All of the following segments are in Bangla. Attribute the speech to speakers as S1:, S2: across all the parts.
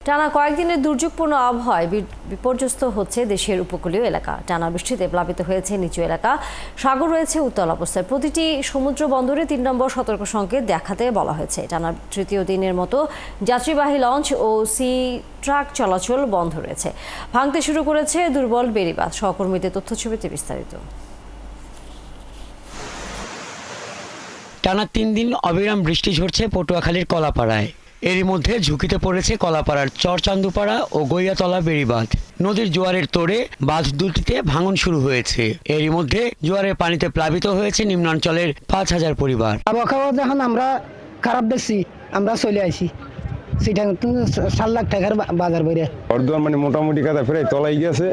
S1: টানা কয়েকদিনের দুর্যোগপূর্ণ আবহাওয়ায় বিপর্যস্ত হচ্ছে দেশের উপকূলীয় এলাকা। টানা বৃষ্টিতে প্লাবিত হয়েছে নিচু এলাকা, সাগর রয়েছে উত্তাল অবস্থায়। প্রতিটি সমুদ্র বন্দরে ৩ নম্বর সতর্ক সংকেত দেখাতে বলা হয়েছে। টানা তৃতীয় দিনের মতো যাত্রীবাহী লঞ্চ ও সি ট্রাক চলাচল বন্ধ রয়েছে। ভাঙতে শুরু করেছে দুর্বল বেড়িবাঁধ। সহকর্মীদের তথ্যছবিতে বিস্তারিত।
S2: টানা ৩ দিন অবিরাম বৃষ্টি ঝরছে পটুয়াখালীর কলাপাড়ায়। এরই মধ্যে ঝুঁকিতে পড়েছে কলাপাড়ার চরচান্দুপাড়া ও গইয়াতলা বেড়িবাঁধ। নদীর জোয়ারের তোড়ে বাঁধ দুটিতে ভাঙন শুরু হয়েছে। এরই মধ্যে জোয়ারের পানিতে প্লাবিত হয়েছে নিম্নাঞ্চলের ৫,০০০ পরিবার।
S3: আবহাওয়া যখন আমরা খারাপ দেখছি, আমরা চলে আসি সেটা ৭ লাখ টাকার বাজার বাইরে
S4: অর্ধ মানে মোটামুটি কাদা প্রায় তলাই গেছে।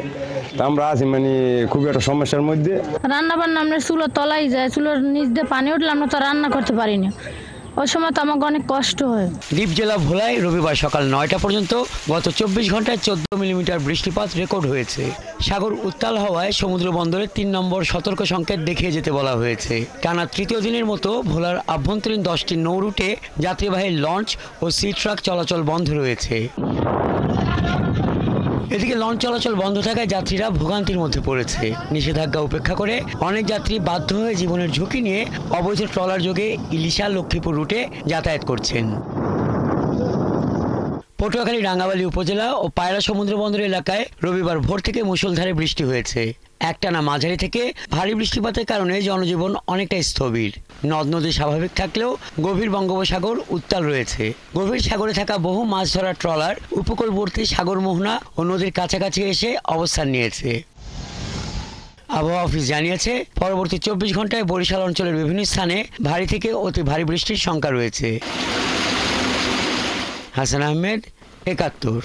S4: তা আমরা আছি মানে খুব একটা সমস্যার মধ্যে।
S5: রান্না বান্না আমরা চুলোর তলাই যায়, চুলোর নিচ দিয়ে পানি উঠলে আমরা তো রান্না করতে পারি না। ওই সময় তো আমাকে অনেক কষ্ট হয়।
S2: দ্বীপ জেলা ভোলায় রবিবার সকাল ৯টা পর্যন্ত গত ২৪ ঘন্টায় ১৪ মিলিমিটার বৃষ্টিপাত রেকর্ড হয়েছে। সাগর উত্তাল হওয়ায় সমুদ্র বন্দরে ৩ নম্বর সতর্ক সংকেত দেখিয়ে যেতে বলা হয়েছে। টানা তৃতীয় দিনের মতো ভোলার আভ্যন্তরীণ 10টি নৌ রুটে যাত্রীবাহী লঞ্চ ও সি ট্রাক চলাচল বন্ধ রয়েছে। এদিকে লঞ্চ চলাচল বন্ধ থাকায় যাত্রীরা ভোগান্তির মধ্যে পড়েছে। নিষেধাজ্ঞা উপেক্ষা করে অনেক যাত্রী বাধ্য হয়ে জীবনের ঝুঁকি নিয়ে অবৈধ ট্রলার যোগে ইলিশা লক্ষ্মীপুর রুটে যাতায়াত করছেন। পটুয়াখালী রাঙ্গাবালী উপজেলা ও পায়রা সমুদ্র বন্দর এলাকায় রবিবার ভোর থেকে মুষলধারে বৃষ্টি হয়েছে। একটানা মাঝারি থেকে ভারী বৃষ্টিপাতের কারণে জনজীবন অনেকটা স্থবির। নদ নদী স্বাভাবিক থাকলেও গভীর বঙ্গোপসাগর উত্তাল রয়েছে। গভীর সাগরে থাকা বহু মাছ ধরার ট্রলার উপকূলবর্তী সাগর মোহনা ও নদীর কাছাকাছি এসে অবস্থান নিয়েছে। আবহাওয়া অফিস জানিয়েছে, পরবর্তী ২৪ ঘন্টায় বরিশাল অঞ্চলের বিভিন্ন স্থানে ভারী থেকে অতি ভারী বৃষ্টির শঙ্কা রয়েছে। হাসান আহমেদ, ৭১।